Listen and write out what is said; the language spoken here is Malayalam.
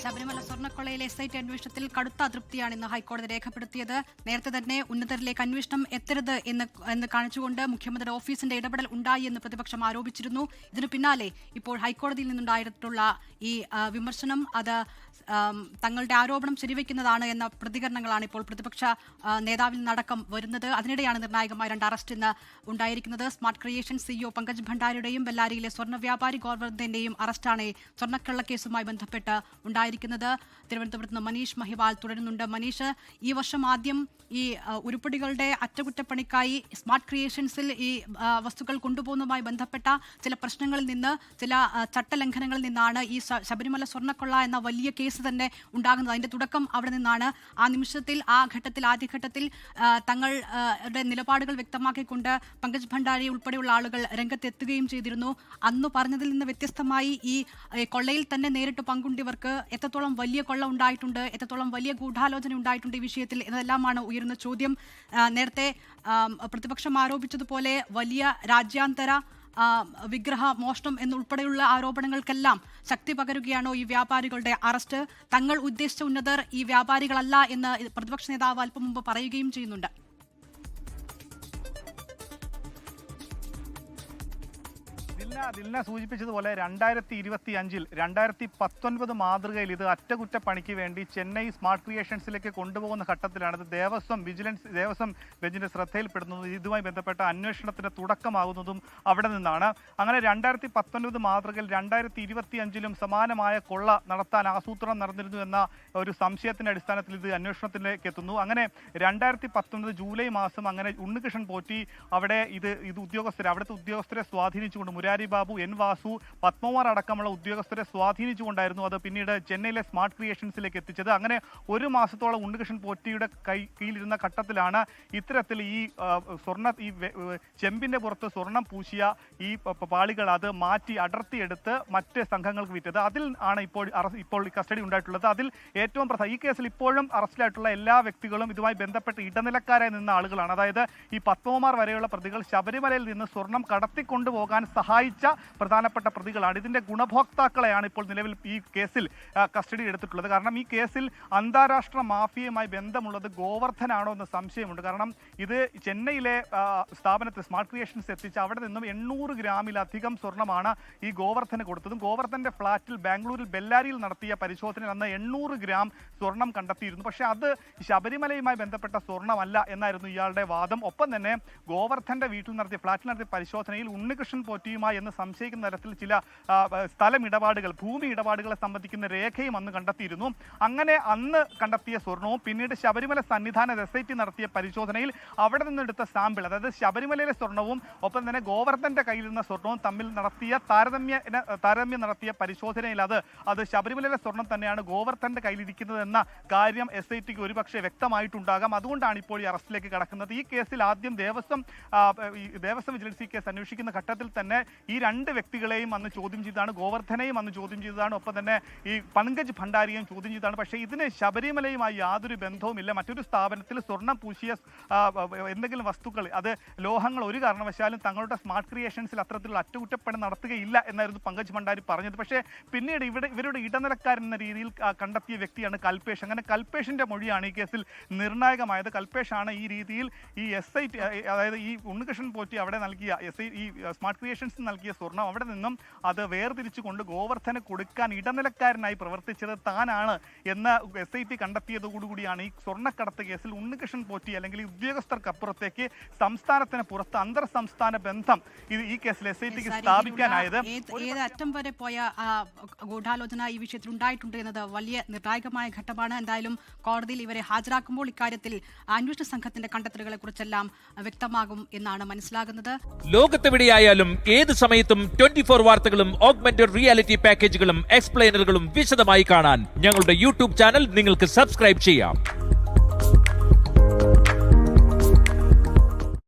ശബരിമല സ്വർണ്ണക്കൊള്ളയിലെ SIT അന്വേഷണത്തിൽ കടുത്ത അതൃപ്തിയാണ് ഇന്ന് ഹൈക്കോടതി രേഖപ്പെടുത്തിയത്. നേരത്തെ തന്നെ ഉന്നതരിലേക്ക് അന്വേഷണം എത്തരുത് എന്ന് കാണിച്ചുകൊണ്ട് മുഖ്യമന്ത്രിയുടെ ഓഫീസിന്റെ ഇടപെടൽ ഉണ്ടായി എന്ന് പ്രതിപക്ഷം ആരോപിച്ചിരുന്നു. ഇതിനു പിന്നാലെ ഇപ്പോൾ ഹൈക്കോടതിയിൽ നിന്നുണ്ടായിട്ടുള്ള ഈ വിമർശനം അത് തങ്ങളുടെ ആരോപണം ശരിവെക്കുന്നതാണ് എന്ന പ്രതികരണങ്ങളാണ് ഇപ്പോൾ പ്രതിപക്ഷ നേതാവിൽ നിന്നടക്കം വരുന്നത്. അതിനിടെയാണ് നിർണായകമായ 2 അറസ്റ്റ് ഇന്ന് ഉണ്ടായിരിക്കുന്നത്. സ്മാർട്ട് ക്രിയേഷൻ CEO പങ്കജ് ഭണ്ഡാരിയുടെയും ബെല്ലാരിയിലെ സ്വർണ്ണ വ്യാപാരി ഗോവർദ്ധന്റെയും അറസ്റ്റാണ് സ്വർണ്ണക്കള്ളക്കേസുമായി ബന്ധപ്പെട്ട് ഉണ്ടായിരിക്കുന്നത്. തിരുവനന്തപുരത്ത് നിന്ന് മനീഷ് മഹിവാൾ തുടരുന്നുണ്ട്. മനീഷ്, ഈ വർഷം ആദ്യം ഈ ഉരുപ്പടികളുടെ അറ്റകുറ്റപ്പണിക്കായി സ്മാർട്ട് ക്രിയേഷൻസിൽ ഈ വസ്തുക്കൾ കൊണ്ടുപോകുന്നതുമായി ബന്ധപ്പെട്ട ചില പ്രശ്നങ്ങളിൽ നിന്ന്, ചില ചട്ടലംഘനങ്ങളിൽ നിന്നാണ് ഈ ശബരിമല സ്വർണ്ണക്കൊള്ള എന്ന വലിയ കേസ് തന്നെ ഉണ്ടാകുന്നത്. അതിന്റെ തുടക്കം അവിടെ നിന്നാണ്. ആ നിമിഷത്തിൽ, ആ ഘട്ടത്തിൽ, ആദ്യഘട്ടത്തിൽ തങ്ങളുടെ നിലപാടുകൾ വ്യക്തമാക്കിക്കൊണ്ട് പങ്കജ് ഭണ്ഡാരി ഉൾപ്പെടെയുള്ള ആളുകൾ രംഗത്തെത്തുകയും ചെയ്തിരുന്നു. അന്ന് പറഞ്ഞതിൽ നിന്ന് വ്യത്യസ്തമായി ഈ കൊള്ളയിൽ തന്നെ നേരിട്ട് പങ്കുണ്ടിയവർക്ക് എത്രത്തോളം വലിയ കൊള്ള ഉണ്ടായിട്ടുണ്ട്, എത്രത്തോളം വലിയ ഗൂഢാലോചന ഉണ്ടായിട്ടുണ്ട് ഈ വിഷയത്തിൽ എന്നതെല്ലാമാണ് ഉയരുന്ന ചോദ്യം. നേരത്തെ പ്രതിപക്ഷം ആരോപിച്ചതുപോലെ വലിയ രാജ്യാന്തര വിഗ്രഹ മോഷണം എന്നുൾപ്പെടെയുള്ള ആരോപണങ്ങൾക്കെല്ലാം ശക്തി പകരുകയാണോ ഈ വ്യാപാരികളുടെ അറസ്റ്റ്? തങ്ങൾ ഉദ്ദേശിച്ച ഉന്നതർ ഈ വ്യാപാരികളല്ല എന്ന് പ്രതിപക്ഷ നേതാവ് അല്പം മുമ്പ് പറയുകയും ചെയ്യുന്നുണ്ട്. ദിൽന സൂചിപ്പിച്ചതുപോലെ 2025-ൽ 2019 മാതൃകയിൽ ഇത് അറ്റകുറ്റപ്പണിക്ക് വേണ്ടി ചെന്നൈ സ്മാർട്ട് ക്രിയേഷൻസിലേക്ക് കൊണ്ടുപോകുന്ന ഘട്ടത്തിലാണ് ഇത് ദേവസ്വം ബെഞ്ചിന്റെ ശ്രദ്ധയിൽപ്പെടുന്നതും ഇതുമായി ബന്ധപ്പെട്ട അന്വേഷണത്തിന് തുടക്കമാകുന്നതും അവിടെ നിന്നാണ്. അങ്ങനെ 2019 മാതൃകയിൽ 2025-ലും സമാനമായ കൊള്ള നടത്താൻ ആസൂത്രണം നടന്നിരുന്നു എന്ന ഒരു സംശയത്തിന്റെ അടിസ്ഥാനത്തിൽ ഇത് അന്വേഷണത്തിലേക്ക് എത്തുന്നു. അങ്ങനെ 2019 ജൂലൈ മാസം അങ്ങനെ ഉണ്ണികൃഷ്ണൻ പോറ്റി അവിടെ അവിടുത്തെ ഉദ്യോഗസ്ഥരെ സ്വാധീനിച്ചുകൊണ്ട് മുരാരി ബാബു, N വാസു, പത്മകുമാർ അടക്കമുള്ള ഉദ്യോഗസ്ഥരെ സ്വാധീനിച്ചുകൊണ്ടായിരുന്നു അത് പിന്നീട് ചെന്നൈയിലെ സ്മാർട്ട് ക്രിയേഷൻസിലേക്ക് എത്തിച്ചത്. അങ്ങനെ 1 മാസത്തോളം ഉണ്ണികൃഷ്ണൻ പോറ്റിയുടെ കീഴിലിരുന്ന ഘട്ടത്തിലാണ് ഇത്തരത്തിൽ ഈ ചെമ്പിന്റെ പുറത്ത് സ്വർണം പൂശിയ ഈ പാളികൾ അത് മാറ്റി അടർത്തിയെടുത്ത് മറ്റ് സംഘങ്ങൾക്ക് വിറ്റത്. അതിൽ ആണ് ഇപ്പോൾ കസ്റ്റഡി ഉണ്ടായിട്ടുള്ളത്. അതിൽ ഏറ്റവും ഈ കേസിൽ ഇപ്പോഴും അറസ്റ്റിലായിട്ടുള്ള എല്ലാ വ്യക്തികളും ഇതുമായി ബന്ധപ്പെട്ട് ഇടനിലക്കാരായി നിന്ന ആളുകളാണ്. അതായത് ഈ പത്മകുമാർ വരെയുള്ള പ്രതികൾ ശബരിമലയിൽ നിന്ന് സ്വർണം കടത്തിക്കൊണ്ടുപോകാൻ സഹായിച്ച പ്രധാനപ്പെട്ട പ്രതികളാണ്. ഇതിന്റെ ഗുണഭോക്താക്കളെയാണ് ഇപ്പോൾ നിലവിൽ ഈ കേസിൽ കസ്റ്റഡി എടുത്തിട്ടുള്ളത്. കാരണം ഈ കേസിൽ അന്താരാഷ്ട്ര മാഫിയയുമായി ബന്ധമുള്ളത് ഗോവർദ്ധനാണോ എന്ന സംശയമുണ്ട്. കാരണം ഇത് ചെന്നൈയിലെ സ്ഥാപനത്തിൽ സ്മാർട്ട് ക്രിയേഷൻസ് എത്തിച്ച് അവിടെ നിന്നും 800 ഗ്രാമിലധികം സ്വർണ്ണമാണ് ഈ ഗോവർദ്ധന് കൊടുത്തതും. ഗോവർദ്ധന്റെ ഫ്ളാറ്റിൽ ബാംഗ്ലൂരിൽ ബെല്ലാരിയിൽ നടത്തിയ പരിശോധനയിൽ അന്ന് 800 ഗ്രാം സ്വർണം കണ്ടെത്തിയിരുന്നു. പക്ഷേ അത് ശബരിമലയുമായി ബന്ധപ്പെട്ട സ്വർണ്ണമല്ല എന്നായിരുന്നു ഇയാളുടെ വാദം. ഒപ്പം തന്നെ ഗോവർദ്ധന്റെ ഫ്ളാറ്റിൽ നടത്തിയ പരിശോധനയിൽ ഉണ്ണികൃഷ്ണൻ പോറ്റിയുമായി എന്ന് സംശയിക്കുന്ന തരത്തിൽ ചില ഭൂമി ഇടപാടുകളെ സംബന്ധിക്കുന്ന രേഖയും അന്ന് കണ്ടെത്തിയിരുന്നു. അങ്ങനെ അന്ന് കണ്ടെത്തിയ സ്വർണവും പിന്നീട് ശബരിമല സന്നിധാന SIT നടത്തിയ പരിശോധനയിൽ അവിടെ നിന്നെടുത്ത സാമ്പിൾ, അതായത് ശബരിമലയിലെ സ്വർണവും ഒപ്പം തന്നെ ഗോവർദ്ധന്റെ കയ്യിലിരുന്ന സ്വർണവും തമ്മിൽ നടത്തിയ താരതമ്യം നടത്തിയ പരിശോധനയിൽ അത് ശബരിമലയിലെ സ്വർണം തന്നെയാണ് ഗോവർദ്ധന്റെ കയ്യിലിരിക്കുന്നത് എന്ന കാര്യം SITക്ക് ഒരുപക്ഷെ വ്യക്തമായിട്ടുണ്ടാകാം. അതുകൊണ്ടാണ് ഇപ്പോൾ ഈ അറസ്റ്റിലേക്ക് കടക്കുന്നത്. ഈ കേസിൽ ആദ്യം ദേവസ്വം വിജിലൻസ് കേസ് അന്വേഷിക്കുന്ന ഘട്ടത്തിൽ തന്നെ ഈ 2 വ്യക്തികളെയും അന്ന് ചോദ്യം ചെയ്തതാണ്. ഗോവർദ്ധനെയും അന്ന് ചോദ്യം ചെയ്തതാണ്. ഒപ്പം തന്നെ ഈ പങ്കജ് ഭണ്ഡാരിയെയും ചോദ്യം ചെയ്തതാണ്. പക്ഷേ ഇതിന് ശബരിമലയുമായി യാതൊരു ബന്ധവുമില്ല. മറ്റൊരു സ്ഥാപനത്തിൽ സ്വർണം പൂശിയ എന്തെങ്കിലും വസ്തുക്കൾ, അത് ലോഹങ്ങൾ, ഒരു കാരണവശാലും തങ്ങളുടെ സ്മാർട്ട് ക്രിയേഷൻസിൽ അത്തരത്തിലുള്ള അറ്റകുറ്റപ്പണി നടത്തുകയില്ല എന്നായിരുന്നു പങ്കജ് ഭണ്ഡാരി പറഞ്ഞത്. പക്ഷേ പിന്നീട് ഇവരുടെ ഇടനിലക്കാരൻ എന്ന രീതിയിൽ കണ്ടെത്തിയ വ്യക്തിയാണ് കൽപേഷ്. അങ്ങനെ കൽപേഷിന്റെ മൊഴിയാണ് ഈ കേസിൽ നിർണായകമായത്. കൽപേഷാണ് ഈ രീതിയിൽ ഈ SIT, അതായത് ഈ ഉണ്ണികൃഷ്ണൻ പോറ്റി അവിടെ നൽകിയ ഈ സ്മാർട്ട് ക്രിയേഷൻസ് നൽകിയ സ്വർണം അവിടെ നിന്നും അത് വേർതിരിച്ചുകൊണ്ട് ഗോവർദ്ധന് കൊടുക്കാൻ ഇടനിലക്കാരനായി പ്രവർത്തിച്ചത് താനാണ് എന്ന് SIT കണ്ടെത്തിയതോടുകൂടിയാണ് ഈ സ്വർണ്ണക്കടത്ത് കേസിൽ ഉണ്ണികൃഷ്ണൻ പോറ്റി അല്ലെങ്കിൽ ഉദ്യോഗസ്ഥർക്കപ്പുറത്തേക്ക് സംസ്ഥാനത്തിന് പുറത്ത് അന്തർ സംസ്ഥാന ബന്ധം ഈ കേസിൽ SITക്ക് സ്ഥാപിക്കാനായത്. ഏത് അറ്റം വരെ പോയ ഗൂഢാലോചന ഈ വിഷയത്തിൽ ഉണ്ടായിട്ടുണ്ട് എന്നത് വലിയ നിർണായകമായ ഘട്ടമാണ്. എന്തായാലും കോടതിയിൽ ഇവരെ ഹാജരാക്കുമ്പോൾ ഇക്കാര്യത്തിൽ അന്വേഷണ സംഘത്തിന്റെ കണ്ടെത്തലുകളെ കുറിച്ചെല്ലാം വ്യക്തമാകും എന്നാണ് മനസ്സിലാകുന്നത്. ലോകത്തെവിടെയായാലും ഏത് സമയത്തും 24 വാർത്തകളും ഓഗ്മെന്റഡ് റിയാലിറ്റി പാക്കേജുകളും എക്സ്പ്ലെയിനറുകളും വിശദമായി കാണാൻ ഞങ്ങളുടെ YouTube ചാനൽ നിങ്ങൾക്ക് സബ്സ്ക്രൈബ് ചെയ്യാം.